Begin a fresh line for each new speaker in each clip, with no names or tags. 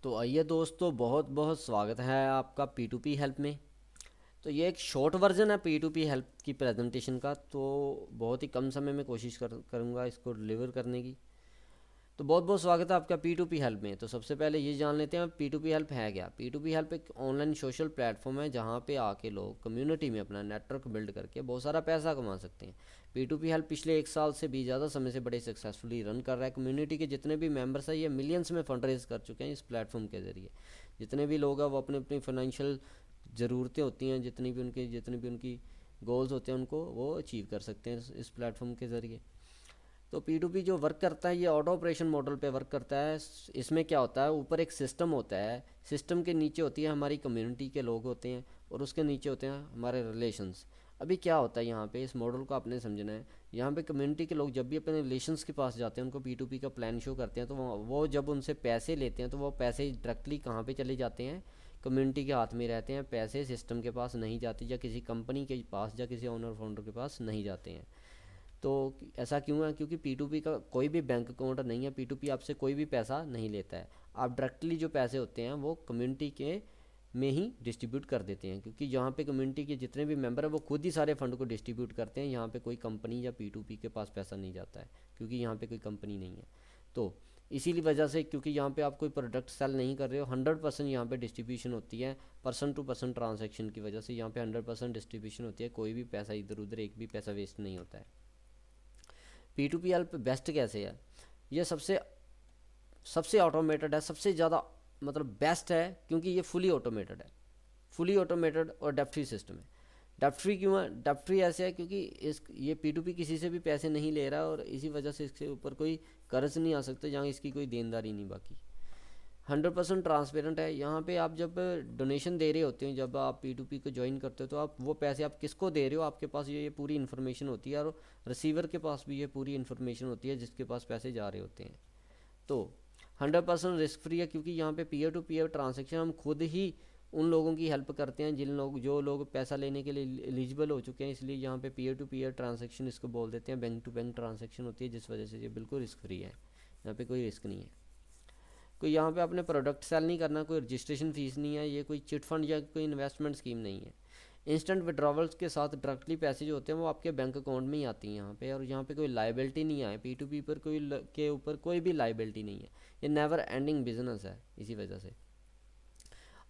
तो आइए दोस्तों, बहुत बहुत स्वागत है आपका P2P हेल्प में। तो ये एक शॉर्ट वर्जन है P2P हेल्प की प्रेजेंटेशन का। तो बहुत ही कम समय में कोशिश करूँगा इसको डिलीवर करने की। तो बहुत बहुत स्वागत है आपका P2P हेल्प में। तो सबसे पहले ये जान लेते हैं P2P हेल्प है क्या। P2P हेल्प एक ऑनलाइन सोशल प्लेटफॉर्म है जहाँ पे आके लोग कम्युनिटी में अपना नेटवर्क बिल्ड करके बहुत सारा पैसा कमा सकते हैं। P2P हेल्प पिछले 1 साल से भी ज़्यादा समय से बड़े सक्सेसफुली रन कर रहा है। कम्युनिटी के जितने भी मेंबर्स हैं ये मिलियंस में फंड रेज कर चुके हैं इस प्लेटफॉर्म के ज़रिए। जितने भी लोग हैं वो अपनी अपनी फाइनेंशियल ज़रूरतें होती हैं, जितनी भी उनकी गोल्स होते हैं उनको वो अचीव कर सकते हैं इस प्लेटफॉर्म के ज़रिए। तो P2P जो वर्क करता है ये ऑटो ऑपरेशन मॉडल पे वर्क करता है। इसमें क्या होता है, ऊपर एक सिस्टम होता है, सिस्टम के नीचे होती है हमारी कम्युनिटी के लोग होते हैं और उसके नीचे होते हैं हमारे रिलेशंस। अभी क्या होता है यहाँ पे, इस मॉडल को आपने समझना है। यहाँ पे कम्युनिटी के लोग जब भी अपने रिलेशंस के पास जाते हैं, उनको P2P का प्लान शो करते हैं, तो वो जब उनसे पैसे लेते हैं तो वो पैसे डायरेक्टली कहाँ पे चले जाते हैं, कम्युनिटी के हाथ में रहते हैं। पैसे सिस्टम के पास नहीं जाते या किसी कंपनी के पास या किसी ओनर फाउंडर के पास नहीं जाते हैं। तो ऐसा क्यों है, क्योंकि P2P का कोई भी बैंक अकाउंट नहीं है। P2P आपसे कोई भी पैसा नहीं लेता है। आप डायरेक्टली जो पैसे होते हैं वो कम्युनिटी के में ही डिस्ट्रीब्यूट कर देते हैं, क्योंकि यहाँ पे कम्युनिटी के जितने भी मेंबर हैं वो खुद ही सारे फंड को डिस्ट्रीब्यूट करते हैं। यहाँ पे कोई कंपनी या P2P के पास पैसा नहीं जाता है, क्योंकि यहाँ पे कोई कंपनी नहीं है। तो इसीलिए वजह से, क्योंकि यहाँ पे आप कोई प्रोडक्ट सेल नहीं कर रहे हो, 100% यहाँ पे डिस्ट्रीब्यूशन होती है। पर्सन टू पर्सन ट्रांजेक्शन की वजह से यहाँ पे 100% डिस्ट्रीब्यूशन होती है। कोई भी पैसा इधर उधर एक भी पैसा वेस्ट नहीं होता है। P2P हेल्प बेस्ट कैसे है, ये सबसे सबसे ऑटोमेटेड है, सबसे ज़्यादा मतलब बेस्ट है, क्योंकि ये फुली ऑटोमेटेड है। फुली ऑटोमेटेड और डेप्ट फ्री सिस्टम है। डेप्ट फ्री क्यों है, डेप्ट फ्री ऐसे है क्योंकि इस ये P2P किसी से भी पैसे नहीं ले रहा, और इसी वजह से इसके ऊपर कोई कर्ज नहीं आ सकता जहाँ इसकी कोई देनदारी नहीं। बाकी 100% ट्रांसपेरेंट है। यहाँ पे आप जब डोनेशन दे रहे होते हैं, जब आप P2P को ज्वाइन करते हो, तो आप वो पैसे आप किसको दे रहे हो, आपके पास ये पूरी इन्फॉर्मेशन होती है, और रिसीवर के पास भी ये पूरी इन्फॉर्मेशन होती है जिसके पास पैसे जा रहे होते हैं। तो 100% रिस्क फ्री है, क्योंकि यहाँ पे पीयर टू पीयर ट्रांजेक्शन हम खुद ही उन लोगों की हेल्प करते हैं जो लोग पैसा लेने के लिए एलिजिबल हो चुके हैं। इसलिए यहाँ पे पीयर टू पीयर ट्रांजेक्शन इसको बोल देते हैं, बैंक टू बैंक ट्रांजेक्शन होती है, जिस वजह से ये बिल्कुल रिस्क फ्री है। यहाँ पे कोई रिस्क नहीं है। कोई यहाँ पे अपने प्रोडक्ट सेल नहीं करना, कोई रजिस्ट्रेशन फीस नहीं है, ये कोई चिट फंड या कोई इन्वेस्टमेंट स्कीम नहीं है। इंस्टेंट विड्रॉवल्स के साथ डायरेक्टली पैसे जो होते हैं वो आपके बैंक अकाउंट में ही आती हैं यहाँ पे, और यहाँ पे कोई लाइबिलिटी नहीं है। P2P पर के ऊपर कोई भी लाइबिलिटी नहीं है। ये नेवर एंडिंग बिजनेस है। इसी वजह से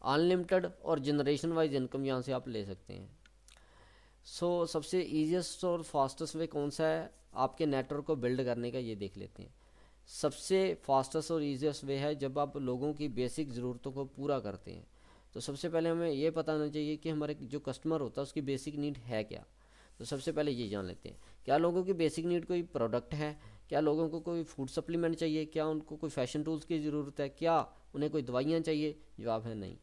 अनलिमिटेड और जनरेशन वाइज इनकम यहाँ से आप ले सकते हैं। सबसे ईजिएस्ट और फास्टेस्ट वे कौन सा है आपके नेटवर्क को बिल्ड करने का, ये देख लेते हैं। सबसे फास्टेस्ट और ईजीएस्ट वे है जब आप लोगों की बेसिक ज़रूरतों को पूरा करते हैं। तो सबसे पहले हमें ये पता होना चाहिए कि हमारे जो कस्टमर होता है उसकी बेसिक नीड है क्या। तो सबसे पहले ये जान लेते हैं, क्या लोगों की बेसिक नीड कोई प्रोडक्ट है, क्या लोगों को कोई फूड सप्लीमेंट चाहिए, क्या उनको कोई फैशन टूल्स की ज़रूरत है, क्या उन्हें कोई दवाइयाँ चाहिए। जवाब है नहीं।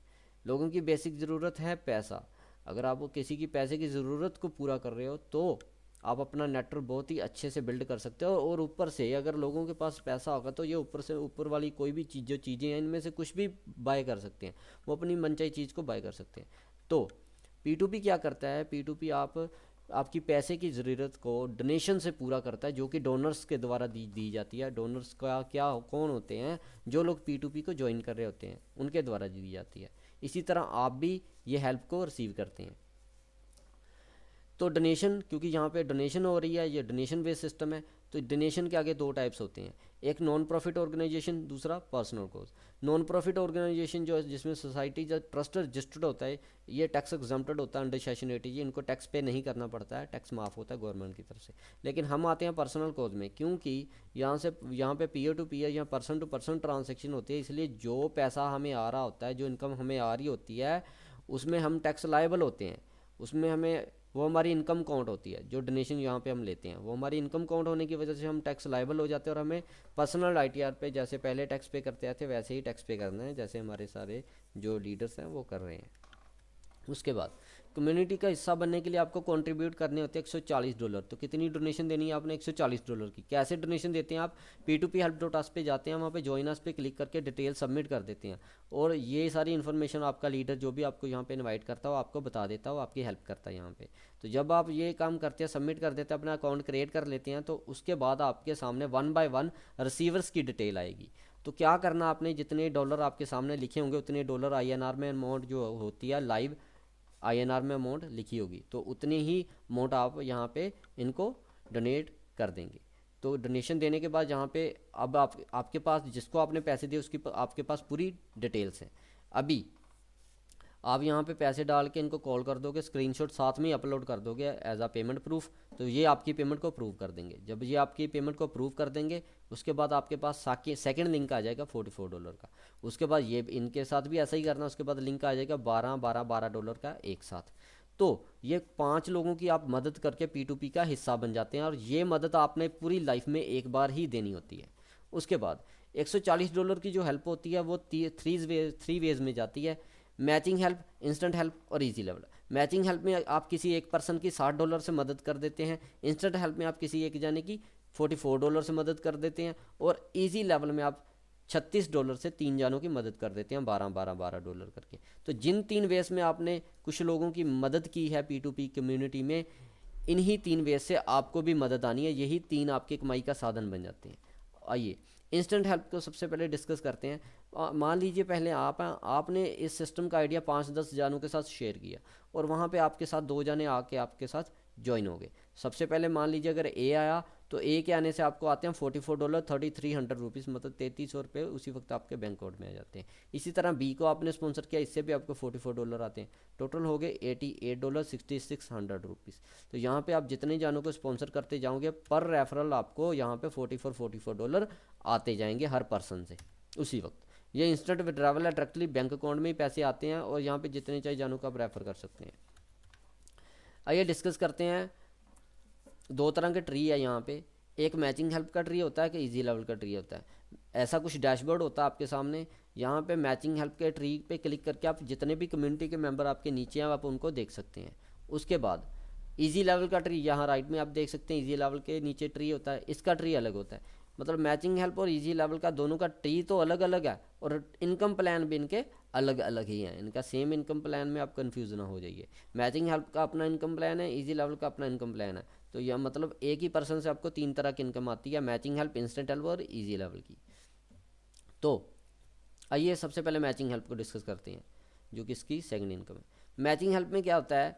लोगों की बेसिक ज़रूरत है पैसा। अगर आप किसी की पैसे की ज़रूरत को पूरा कर रहे हो तो आप अपना नेटवर्क बहुत ही अच्छे से बिल्ड कर सकते हो। और ऊपर से अगर लोगों के पास पैसा होगा तो ये ऊपर से ऊपर वाली कोई भी चीज़, जो चीज़ें हैं इनमें से कुछ भी बाय कर सकते हैं, वो अपनी मनचाही चीज़ को बाय कर सकते हैं। तो P2P क्या करता है, P2P आपकी पैसे की ज़रूरत को डोनेशन से पूरा करता है, जो कि डोनर्स के द्वारा दी जाती है। डोनर्स का क्या कौन होते हैं, जो लोग P2P को ज्वाइन कर रहे होते हैं उनके द्वारा दी जाती है। इसी तरह आप भी ये हेल्प को रिसीव करते हैं। तो डोनेशन, क्योंकि यहाँ पे डोनेशन हो रही है, ये डोनेशन बेस्ड सिस्टम है। तो डोनेशन के आगे दो टाइप्स होते हैं, एक नॉन प्रॉफिट ऑर्गेनाइजेशन, दूसरा पर्सनल कोज। नॉन प्रॉफिट ऑर्गेनाइजेशन जो है, जिसमें सोसाइटी जो ट्रस्ट रजिस्टर्ड होता है, ये टैक्स एग्जम्प्टेड होता है अंडर सेक्शन 80। इनको टैक्स पे नहीं करना पड़ता है, टैक्स माफ़ होता है गवर्नमेंट की तरफ से। लेकिन हम आते हैं पर्सनल कोज में, क्योंकि यहाँ पे पीयर टू पीयर या पर्सन टू पर्सन ट्रांजेक्शन होती है। इसलिए जो पैसा हमें आ रहा होता है, जो इनकम हमें आ रही होती है, उसमें हम टैक्स लायबल होते हैं। उसमें हमें वो हमारी इनकम काउंट होती है। जो डोनेशन यहाँ पे हम लेते हैं वो हमारी इनकम काउंट होने की वजह से हम टैक्स लायबल हो जाते हैं, और हमें पर्सनल ITR पे जैसे पहले टैक्स पे करते थे वैसे ही टैक्स पे करना है, जैसे हमारे सारे जो लीडर्स हैं वो कर रहे हैं। उसके बाद कम्युनिटी का हिस्सा बनने के लिए आपको कंट्रीब्यूट करने होते हैं $140। तो कितनी डोनेशन देनी है आपने, $140 की। कैसे डोनेशन देते हैं आप, P2P help.us पे जाते हैं, वहाँ पे ज्वाइन अस पे क्लिक करके डिटेल सबमिट कर देते हैं, और ये सारी इन्फॉर्मेशन आपका लीडर जो भी आपको यहाँ पे इनवाइट करता हो आपको बता देता हो, आपकी हेल्प करता है यहाँ पे। तो जब आप ये काम करते हैं, सबमिट कर देते हैं, अपना अकाउंट क्रिएट कर लेते हैं, तो उसके बाद आपके सामने 1 by 1 रिसीवर्स की डिटेल आएगी। तो क्या करना आपने, जितने डॉलर आपके सामने लिखे होंगे उतने डॉलर INR में अमाउंट जो होती है लाइव INR में अमाउंट लिखी होगी, तो उतनी ही अमाउंट आप यहाँ पे इनको डोनेट कर देंगे। तो डोनेशन देने के बाद यहाँ पे अब आपके पास जिसको आपने पैसे दिए उसकी आपके पास पूरी डिटेल्स हैं। अभी आप यहाँ पे पैसे डाल के इनको कॉल कर दोगे, स्क्रीनशॉट साथ में ही अपलोड कर दोगे एज आ पेमेंट प्रूफ, तो ये आपकी पेमेंट को अप्रूव कर देंगे। जब ये आपकी पेमेंट को अप्रूव कर देंगे उसके बाद आपके पास सेकंड लिंक आ जाएगा $44 का। उसके बाद ये इनके साथ भी ऐसा ही करना, उसके बाद लिंक आ जाएगा $12 का एक साथ। तो ये 5 लोगों की आप मदद करके P2P का हिस्सा बन जाते हैं, और ये मदद आपने पूरी लाइफ में एक बार ही देनी होती है। उसके बाद $140 की जो हेल्प होती है वो थ्री वेज में जाती है: मैचिंग हेल्प, इंस्टेंट हेल्प और इजी लेवल। मैचिंग हेल्प में आप किसी एक पर्सन की $60 से मदद कर देते हैं, इंस्टेंट हेल्प में आप किसी एक जाने की $44 से मदद कर देते हैं, और इजी लेवल में आप $36 से 3 जानों की मदद कर देते हैं, $12 करके। तो जिन 3 वेज में आपने कुछ लोगों की मदद की है P2P कम्युनिटी में, इन्हीं 3 वेज से आपको भी मदद आनी है, यही 3 आपकी कमाई का साधन बन जाते हैं। आइए इंस्टेंट हेल्प को सबसे पहले डिस्कस करते हैं। मान लीजिए पहले आपने इस सिस्टम का आइडिया 5-10 जानों के साथ शेयर किया, और वहाँ पे आपके साथ 2 जाने आके आपके साथ ज्वाइन हो गए। सबसे पहले मान लीजिए अगर ए आया, तो ए के आने से आपको आते हैं $44, 3300 रुपीज़, मतलब $3300 उसी वक्त आपके बैंक अकाउंट में आ जाते हैं। इसी तरह बी को आपने स्पॉन्सर किया, इससे भी आपको $44 आते हैं, टोटल हो गए $88, 6600 रुपीज़। तो यहाँ पे आप जितने जानों को स्पॉन्सर करते जाओगे पर रेफरल आपको यहाँ पे $44 आते जाएंगे हर पर्सन से उसी वक्त। ये इंस्टेंट विड्रॉवल है, डायरेक्टली बैंक अकाउंट में ही पैसे आते हैं, और यहाँ पे जितने चाहिए जानों को आप रेफर कर सकते हैं। आइए डिस्कस करते हैं। 2 तरह के ट्री है यहाँ पे, एक मैचिंग हेल्प का ट्री होता है, कि इजी लेवल का ट्री होता है। ऐसा कुछ डैशबोर्ड होता है आपके सामने, यहाँ पे मैचिंग हेल्प के ट्री पे क्लिक करके आप जितने भी कम्युनिटी के मेंबर आपके नीचे हैं आप उनको देख सकते हैं। उसके बाद इजी लेवल का ट्री यहाँ राइट में आप देख सकते हैं, इजी लेवल के नीचे ट्री होता है, इसका ट्री अलग होता है। मतलब मैचिंग हेल्प और इजी लेवल का दोनों का ट्री तो अलग अलग है, और इनकम प्लान भी इनके अलग अलग ही हैं। इनका सेम इनकम प्लान में आप कंफ्यूज ना हो जाइए। मैचिंग हेल्प का अपना इनकम प्लान है, इजी लेवल का अपना इनकम प्लान है। तो यह मतलब एक ही पर्सन से आपको 3 तरह की इनकम आती है: मैचिंग हेल्प, इंस्टेंट हेल्प और इजी लेवल की। तो आइए सबसे पहले मैचिंग हेल्प को डिस्कस करते हैं, जो कि इसकी सेकंड इनकम है। मैचिंग हेल्प में क्या होता है,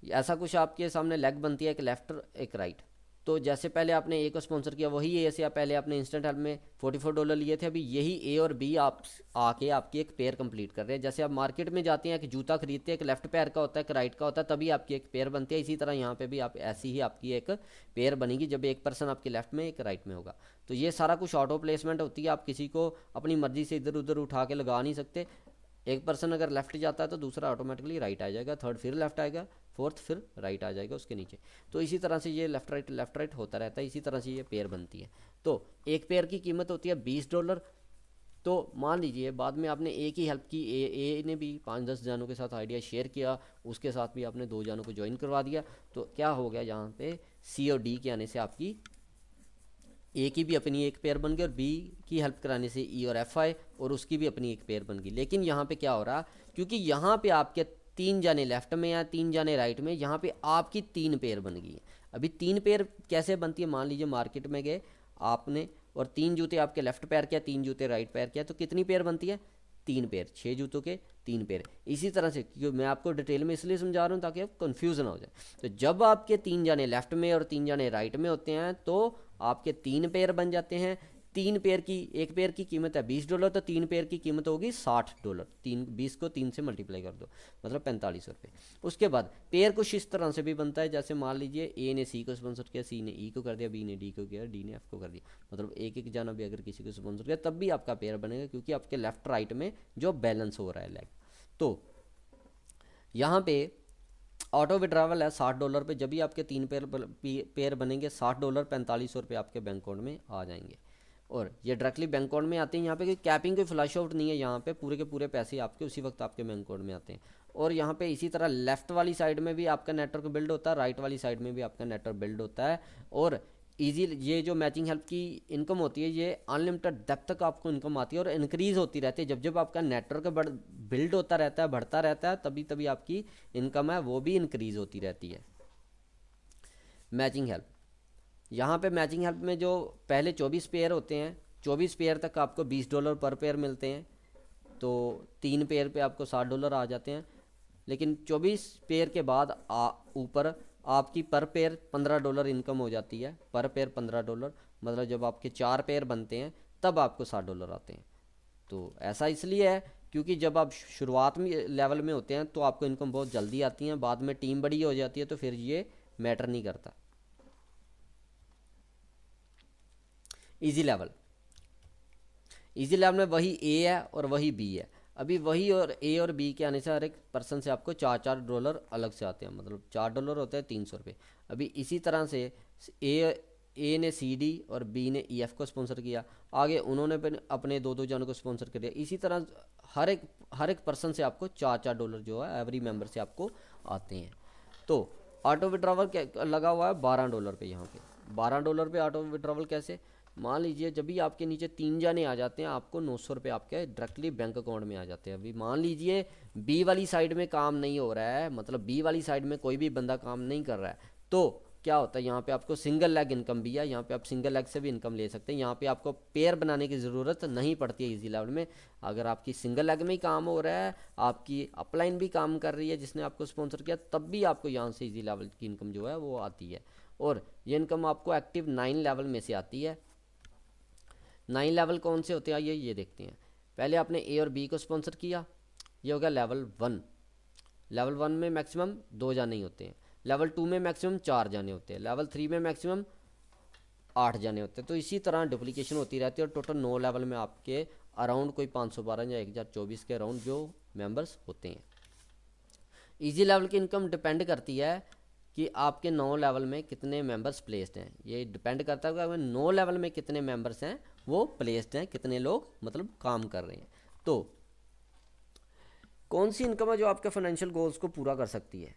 ऐसा कुछ आपके सामने लेग बनती है, एक लेफ्ट एक राइट। तो जैसे पहले आपने ए को स्पॉन्सर किया, वही ए से पहले आपने इंस्टेंट हेल्प में $44 लिए थे, अभी यही ए और बी आप आके आपकी एक पेयर कंप्लीट कर रहे हैं। जैसे आप मार्केट में जाते हैं, एक जूता खरीदते हैं, एक लेफ्ट पैर का होता है, एक राइट का होता है, तभी आपकी एक पेयर बनती है। इसी तरह यहाँ पे भी आप ऐसी ही आपकी एक पेयर बनेगी जब एक पर्सन आपके लेफ्ट में एक राइट में होगा। तो ये सारा कुछ ऑटो प्लेसमेंट होती है, आप किसी को अपनी मर्जी से इधर उधर उठा के लगा नहीं सकते। एक पर्सन अगर लेफ्ट जाता है तो दूसरा ऑटोमेटिकली राइट आ जाएगा, थर्ड फिर लेफ्ट आएगा, फोर्थ फिर राइट आ जाएगा उसके नीचे। तो इसी तरह से ये लेफ्ट राइट होता रहता है, इसी तरह से ये पेयर बनती है। तो एक पेयर की कीमत होती है $20। तो मान लीजिए बाद में आपने ए की हेल्प की, ए ने भी 5-10 जानों के साथ आइडिया शेयर किया, उसके साथ भी आपने 2 जानों को ज्वाइन करवा दिया। तो क्या हो गया, यहाँ पे सी और डी के आने से आपकी ए की भी अपनी एक पेयर बन गई, और बी की हेल्प कराने से ई और एफ आए, और उसकी भी अपनी एक पेयर बन गई। लेकिन यहाँ पे क्या हो रहा, क्योंकि यहाँ पे आपके 3 जाने लेफ्ट में या 3 जाने राइट में, यहाँ पे आपकी 3 पेयर बन गई है। अभी 3 पेयर कैसे बनती है, मान लीजिए मार्केट में गए आपने, और 3 जूते आपके लेफ्ट पैर के, 3 जूते राइट पैर के, तो कितनी पेयर बनती है, 3 पेयर, 6 जूतों के 3 पेयर। इसी तरह से, क्योंकि मैं आपको डिटेल में इसलिए समझा रहा हूँ ताकि आप कन्फ्यूज़न हो जाए। तो जब आपके 3 जाने लेफ्ट में और 3 जाने राइट में होते हैं, तो आपके 3 पेयर बन जाते हैं। 3 पेयर की, एक पेयर की कीमत है $20, तो 3 पेयर की कीमत होगी $60। 20 को 3 से मल्टीप्लाई कर दो, मतलब ₹45। उसके बाद पेयर कुछ इस तरह से भी बनता है, जैसे मान लीजिए ए ने सी को स्पॉन्सर किया, सी ने ई को कर दिया, बी ने डी को किया, डी ने एफ को कर दिया। मतलब एक एक जाना भी अगर किसी को स्पॉन्सर किया तब भी आपका पेयर बनेगा, क्योंकि आपके लेफ्ट राइट में जो बैलेंस हो रहा है लेग। तो यहाँ पे ऑटो विड्रावल है $60 पे, जब भी आपके 3 पेयर बनेंगे $60, ₹4500 आपके बैंक अकाउंट में आ जाएंगे, और ये डायरेक्टली बैंक अकाउंट में आते हैं। यहाँ पे कोई कैपिंग, कोई फ्लैश आउट नहीं है, यहाँ पे पूरे के पूरे पैसे आपके उसी वक्त आपके बैंक अकाउंट में आते हैं। और यहाँ पे इसी तरह लेफ्ट वाली साइड में भी आपका नेटवर्क बिल्ड होता है, राइट वाली साइड में भी आपका नेटवर्क बिल्ड होता है। और ईजी ये जो मैचिंग हेल्प की इनकम होती है, ये अनलिमिटेड डेप्थ तक आपको इनकम आती है और इंक्रीज होती रहती है। जब जब आपका नेटवर्क बिल्ड होता रहता है, बढ़ता रहता है, तभी तभी आपकी इनकम है वो भी इंक्रीज होती रहती है। मैचिंग हेल्प, यहाँ पे मैचिंग हेल्प में जो पहले 24 पेयर होते हैं, 24 पेयर तक आपको $20 पर पेयर मिलते हैं, तो 3 पेयर पे आपको $60 आ जाते हैं। लेकिन 24 पेयर के बाद ऊपर आपकी पर पेयर $15 इनकम हो जाती है, पर पेयर $15। मतलब जब आपके 4 पेयर बनते हैं तब आपको $60 आते हैं। तो ऐसा इसलिए है क्योंकि जब आप शुरुआत में लेवल में होते हैं तो आपको इनकम बहुत जल्दी आती है, बाद में टीम बड़ी हो जाती है तो फिर ये मैटर नहीं करता। इजी लेवल, इजी लेवल में वही ए है और वही बी है। अभी वही और ए और बी के आने से हर एक पर्सन से आपको $4 अलग से आते हैं, मतलब $4 होते हैं ₹300। अभी इसी तरह से ए ने सी डी और बी ने ई एफ को स्पॉन्सर किया, आगे उन्होंने अपने 2 जनों को स्पॉन्सर कर दिया। इसी तरह हर एक पर्सन से आपको $4 जो है एवरी मेंबर से आपको आते हैं। तो ऑटो विड्रॉवल लगा हुआ है $12 पे, यहाँ पे $12 पे ऑटो विड्रॉवल कैसे? मान लीजिए जब भी आपके नीचे 3 जाने आ जाते हैं आपको ₹900 आपके डायरेक्टली बैंक अकाउंट में आ जाते हैं। अभी मान लीजिए बी वाली साइड में काम नहीं हो रहा है, मतलब बी वाली साइड में कोई भी बंदा काम नहीं कर रहा है, तो क्या होता है यहाँ पे आपको सिंगल लेग इनकम भी है, यहाँ पे आप सिंगल लेग से भी इनकम ले सकते हैं। यहाँ पे आपको पेयर बनाने की ज़रूरत नहीं पड़ती है इजी लेवल में। अगर आपकी सिंगल लेग में ही काम हो रहा है, आपकी अपलाइन भी काम कर रही है जिसने आपको स्पॉन्सर किया, तब भी आपको यहाँ से इजी लेवल की इनकम जो है वो आती है। और ये इनकम आपको एक्टिव 9 लेवल में से आती है। 9 लेवल कौन से होते हैं ये देखते हैं। पहले आपने ए और बी को स्पॉन्सर किया, ये हो गया लेवल 1। लेवल 1 में मैक्सिमम 2 जाने ही होते हैं, लेवल 2 में मैक्सिमम 4 जाने होते हैं, लेवल 3 में मैक्सिमम 8 जाने होते हैं। तो इसी तरह डुप्लीकेशन होती रहती है और टोटल 9 लेवल में आपके अराउंड कोई 512 या 1024 के अराउंड जो मेंबर्स होते हैं। इजी लेवल की इनकम डिपेंड करती है कि आपके 9 लेवल में कितने मेंबर्स प्लेस्ड हैं। ये डिपेंड करता है कि 9 लेवल में कितने मेंबर्स हैं वो प्लेस्ड हैं, कितने लोग मतलब काम कर रहे हैं। तो कौन सी इनकम है जो आपके फाइनेंशियल गोल्स को पूरा कर सकती है?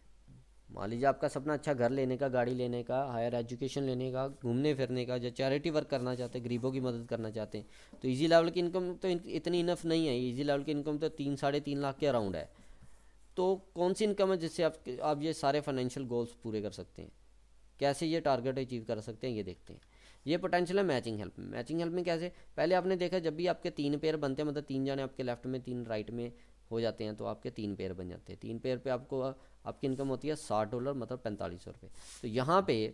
मान लीजिए आपका सपना अच्छा घर लेने का, गाड़ी लेने का, हायर एजुकेशन लेने का, घूमने फिरने का, या चैरिटी वर्क करना चाहते हैं, गरीबों की मदद करना चाहते हैं, तो इजी लेवल की इनकम तो इतनी इनफ नहीं है। इजी लेवल की इनकम तो 3-3.5 लाख के अराउंड है। तो कौन सी इनकम है जिससे आप ये सारे फाइनेंशियल गोल्स पूरे कर सकते हैं? कैसे ये टारगेट अचीव कर सकते हैं ये देखते हैं। ये पोटेंशियल है मैचिंग हेल्प में। मैचिंग हेल्प में कैसे? पहले आपने देखा जब भी आपके 3 पेयर बनते हैं, मतलब 3 जाने आपके लेफ्ट में 3 राइट में हो जाते हैं, तो आपके 3 पेयर बन जाते हैं। 3 पेयर पे आपको आपकी इनकम होती है $60, मतलब ₹4500। तो यहाँ पे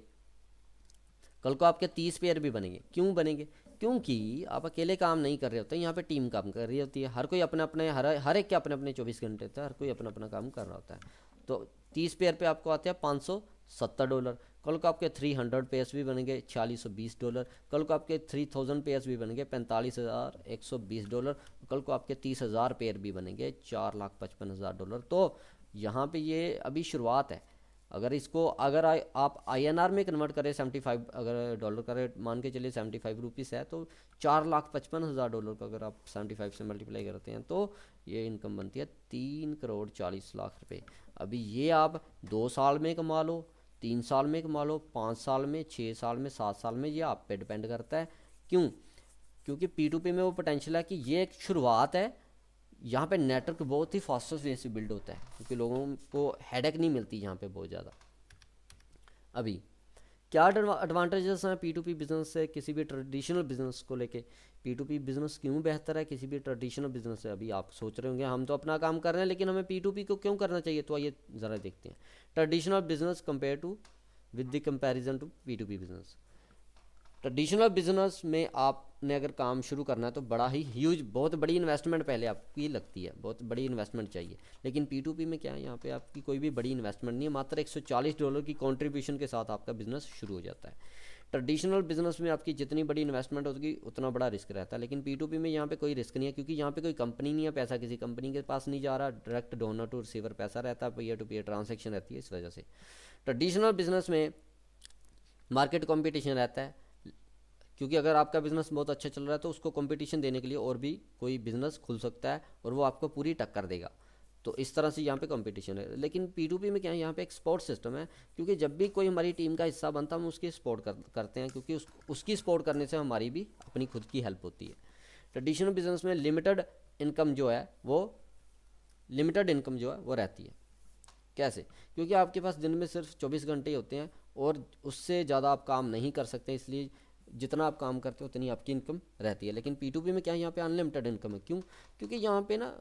कल को आपके 30 पेयर भी बनेंगे। क्यों बनेंगे? क्योंकि आप अकेले काम नहीं कर रहे होते, यहाँ पे टीम काम कर रही होती है। हर कोई अपने अपने हर एक के अपने अपने 24 घंटे होता है, हर कोई अपना अपना काम कर रहा होता है। तो 30 पेयर पे आपको आते हैं $570। कल को आपके 300 पेयर्स भी बनेंगे $4620। कल को आपके 3000 पेयर्स भी बनेंगे $45,120। कल को आपके 30,000 पेयर भी बनेंगे $4,55,000। तो यहाँ पे ये अभी शुरुआत है। अगर इसको आप INR में कन्वर्ट करें 75, अगर डॉलर का रेट मान के चलिए 75 रुपीज़ है, तो $4,55,000 का अगर आप 75 से मल्टीप्लाई करते हैं तो ये इनकम बनती है ₹3,40,00,000। अभी ये आप 2 साल में कमा लो, 3 साल में कमा लो, 5 साल में, 6 साल में, 7 साल में, ये आप पे डिपेंड करता है। क्यों? क्योंकि P2P में वो पोटेंशियल है कि ये एक शुरुआत है। यहाँ पे नेटवर्क बहुत ही फास्टेस्ट वे से बिल्ड होता है क्योंकि लोगों को हेडेक नहीं मिलती यहाँ पे बहुत ज़्यादा। अभी क्या एडवांटेजेस हैं P2P बिजनेस से किसी भी ट्रेडिशनल बिजनेस को लेके? P2P बिजनेस क्यों बेहतर है किसी भी ट्रेडिशनल बिजनेस से? अभी आप सोच रहे होंगे हम तो अपना काम कर रहे हैं लेकिन हमें P2P को क्यों करना चाहिए, तो आइए ज़रा देखते हैं। Traditional business compare to with the comparison to P2P बिजनेस। ट्रेडिशनल बिजनेस में आपने अगर काम शुरू करना है तो बड़ा ही ह्यूज, बहुत बड़ी इन्वेस्टमेंट पहले आपकी लगती है, बहुत बड़ी इन्वेस्टमेंट चाहिए। लेकिन P2P में क्या है, यहाँ पे आपकी कोई भी बड़ी इन्वेस्टमेंट नहीं है, मात्र $140 की कंट्रीब्यूशन के साथ आपका बिजनेस शुरू हो जाता है। ट्रेडिशनल बिजनेस में आपकी जितनी बड़ी इन्वेस्टमेंट होगी उतना बड़ा रिस्क रहता है, लेकिन P2P में यहाँ पे कोई रिस्क नहीं है क्योंकि यहाँ पे कोई कंपनी नहीं है, पैसा किसी कंपनी के पास नहीं जा रहा, डायरेक्ट डोनर टू रिसीवर पैसा रहता है, पीयर टू पीयर ट्रांजेक्शन रहती है। इस वजह से ट्रेडिशनल बिजनेस में मार्केट कॉम्पिटिशन रहता है, क्योंकि अगर आपका बिजनेस बहुत अच्छा चल रहा है तो उसको कंपटीशन देने के लिए और भी कोई बिजनेस खुल सकता है और वो आपको पूरी टक्कर देगा। तो इस तरह से यहाँ पे कंपटीशन है। लेकिन P2P में क्या है, यहाँ पे एक सपोर्ट सिस्टम है, क्योंकि जब भी कोई हमारी टीम का हिस्सा बनता है हम उसकी सपोर्ट करते हैं, क्योंकि उसकी सपोर्ट करने से हमारी भी अपनी खुद की हेल्प होती है। ट्रेडिशनल बिजनेस में लिमिटेड इनकम जो है वो रहती है। कैसे? क्योंकि आपके पास दिन में सिर्फ 24 घंटे ही होते हैं और उससे ज़्यादा आप काम नहीं कर सकते, इसलिए जितना आप काम करते हो उतनी आपकी इनकम रहती है। लेकिन P2P में क्या है, यहाँ पे अनलिमिटेड इनकम है। क्यों? क्योंकि यहाँ पे ना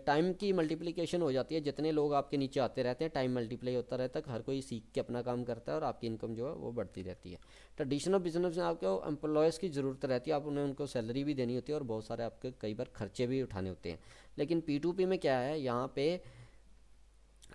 टाइम की मल्टीप्लिकेशन हो जाती है, जितने लोग आपके नीचे आते रहते हैं टाइम मल्टीप्लाई होता रहता है, हर कोई सीख के अपना काम करता है और आपकी इनकम जो है वो बढ़ती रहती है। ट्रेडिशनल बिजनेस में आपको एम्प्लॉयज़ की ज़रूरत रहती है, आप उन्हें उनको सैलरी भी देनी होती है और बहुत सारे आपके कई बार खर्चे भी उठाने होते हैं। लेकिन P2P में क्या है, यहाँ पे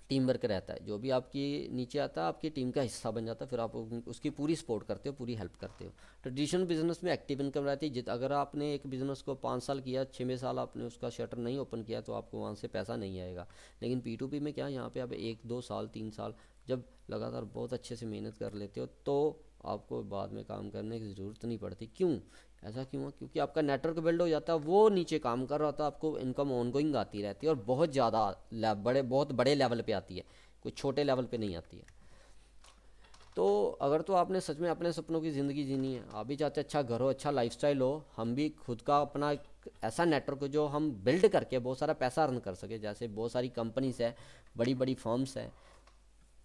टीम वर्क रहता है, जो भी आपकी नीचे आता है आपकी टीम का हिस्सा बन जाता है, फिर आप उसकी पूरी सपोर्ट करते हो, पूरी हेल्प करते हो। ट्रेडिशनल बिजनेस में एक्टिव इनकम रहती है, अगर आपने एक बिजनेस को 5 साल किया, 6वें साल आपने उसका शटर नहीं ओपन किया तो आपको वहाँ से पैसा नहीं आएगा। लेकिन P2P में क्या है, यहाँ पे आप 1 2 साल 3 साल जब लगातार बहुत अच्छे से मेहनत कर लेते हो तो आपको बाद में काम करने की ज़रूरत नहीं पड़ती। क्यों? ऐसा क्यों है? क्योंकि आपका नेटवर्क बिल्ड हो जाता है, वो नीचे काम कर रहा होता है, आपको इनकम ऑनगोइंग आती रहती है और बहुत ज़्यादा बहुत बड़े लेवल पे आती है, कोई छोटे लेवल पे नहीं आती है। तो अगर तो आपने सच में अपने सपनों की ज़िंदगी जीनी है, आप भी चाहते अच्छा घर हो, अच्छा लाइफस्टाइल हो, हम भी खुद का अपना एक ऐसा नेटवर्क हो जो हम बिल्ड करके बहुत सारा पैसा अर्न कर सके। जैसे बहुत सारी कंपनीज है, बड़ी बड़ी फर्म्स हैं,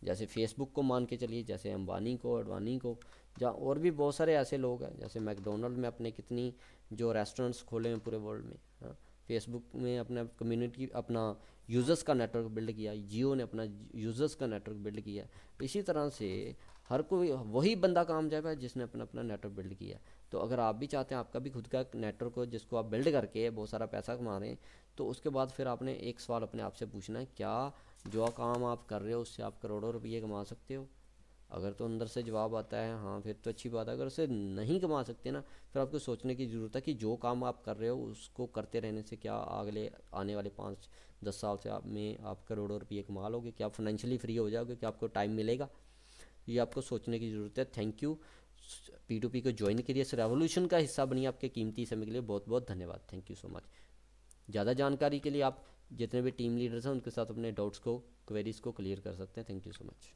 जैसे फेसबुक को मान के चलिए, जैसे अंबानी को, अडवाणी को, जहाँ और भी बहुत सारे ऐसे लोग हैं, जैसे मैकडोनल्ड में अपने कितनी जो रेस्टोरेंट्स खोले हैं पूरे वर्ल्ड में। हाँ, फेसबुक में अपना कम्युनिटी, अपना यूज़र्स का नेटवर्क बिल्ड किया, जियो ने अपना यूज़र्स का नेटवर्क बिल्ड किया। तो इसी तरह से हर कोई वही बंदा कामयाब है जिसने अपना अपना नेटवर्क बिल्ड किया। तो अगर आप भी चाहते हैं आपका भी खुद का नेटवर्क हो जिसको आप बिल्ड करके बहुत सारा पैसा कमा रहे हैं, तो उसके बाद फिर आपने एक सवाल अपने आप से पूछना है, क्या जो काम आप कर रहे हो उससे आप करोड़ों रुपये कमा सकते हो? अगर तो अंदर से जवाब आता है हाँ, फिर तो अच्छी बात है। अगर उसे नहीं कमा सकते ना, फिर आपको सोचने की ज़रूरत है कि जो काम आप कर रहे हो उसको करते रहने से क्या अगले आने वाले 5 10 साल से आप करोड़ों रुपये कमा लोगे? क्या आप फाइनेंशियली फ्री हो जाओगे? क्या आपको टाइम मिलेगा? ये आपको सोचने की ज़रूरत है। Thank you. P2P को ज्वाइन करिए, इस रेवोल्यूशन का हिस्सा बनिए। आपके कीमती समय के लिए बहुत बहुत धन्यवाद। Thank you so much. ज़्यादा जानकारी के लिए आप जितने भी टीम लीडर्स हैं उनके साथ अपने डाउट्स को, क्वेरीज को क्लियर कर सकते हैं। Thank you so much.